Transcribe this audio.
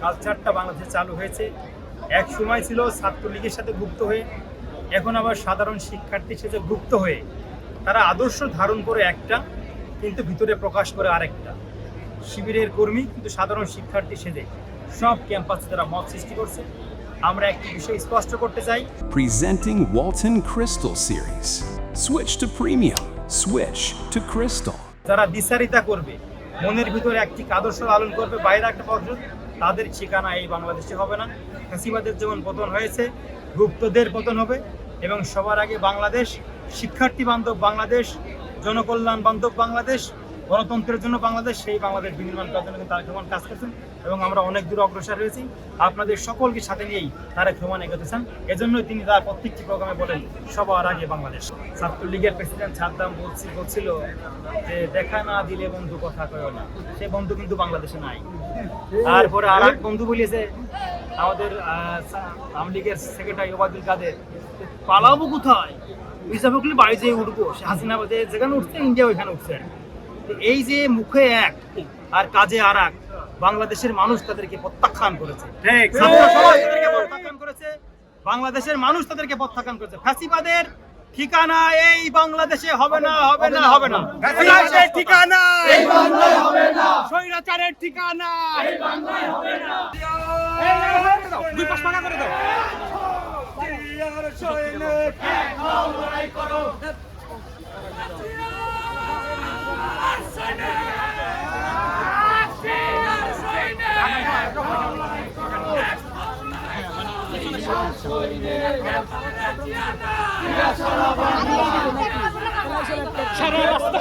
কালচারটা বাংলাদেশে চালু হয়েছে। এক সময় ছিল ছাত্রলীগের সাথে যুক্ত হয়ে, এখন আবার সাধারণ শিক্ষার্থীর সাথে যুক্ত হয়ে তারা আদর্শ ধারণ করে একটা, কিন্তু ভিতরে প্রকাশ করে আরেকটা। শিবিরের কর্মী কিন্তু সাধারণ শিক্ষার্থী সেজে সব ক্যাম্পাসে তারা মত সৃষ্টি করছে। আমরা একটি বিষয় স্পষ্ট করতে চাই, Presenting Walton Crystal Series. Switch to premium. Switch to Crystal. যারা বিচারিতা করবে, মনের ভিতরে একটি আদর্শ লালন করবে, বাইরে একটা পদ্ধতি, তাদের ঠিকানা এই বাংলাদেশে হবে না। ফ্যাসিবাদের যেমন পতন হয়েছে, গুপ্তদের পতন হবে। এবং সবার আগে বাংলাদেশ শিক্ষার্থী বান্ধব বাংলাদেশ, জনকল্যাণ বান্ধব বাংলাদেশ, গণতন্ত্রের জন্য বাংলাদেশ, সেই বাংলাদেশ বিনির্মাণ করার জন্য তারেক রহমান কাজ করছেন এবং আমরা অনেক দূর অগ্রসর হয়েছি। আপনাদের সকলকে সাথে নিয়েই তারেক রহমান এগোতেছেন। এজন্যই তিনি তার প্রত্যেকটি প্রোগ্রামে বলেন সবার আগে বাংলাদেশ। ছাত্রলীগের প্রেসিডেন্ট সাদ্দাম বলছিল যে দেখা না দিলে বন্ধু কথা কয় না, সে বন্ধু কিন্তু বাংলাদেশে নাই। তারপরে আর এক বন্ধু বলেছে আমাদের আওয়ামী লীগের সেক্রেটারি ওবায়দুল কাদের, পালাবো কোথায়, হিসাবে বাড়ি যেয়ে উঠবো, সে হাসিনা যেখানে উঠছে ইন্ডিয়া ওইখানে উঠছে। এই যে মুখে এক আর কাজে আর এক, বাংলাদেশের মানুষ তাদেরকে প্রত্যাখ্যান করেছে, বাংলাদেশের মানুষ তাদেরকে প্রত্যাখ্যান করেছে। ফ্যাসিবাদের ঠিকানা এই বাংলাদেশে হবে না, হবে না, হবে না। ফ্যাসিবাদের ঠিকানা এই বাংলায় হবে না, স্বৈরাচারের ঠিকানা এই বাংলায় হবে না। দুই পাশ ফাঁকা করে দাও। এক হও, লড়াই করো। সারা রাস্তা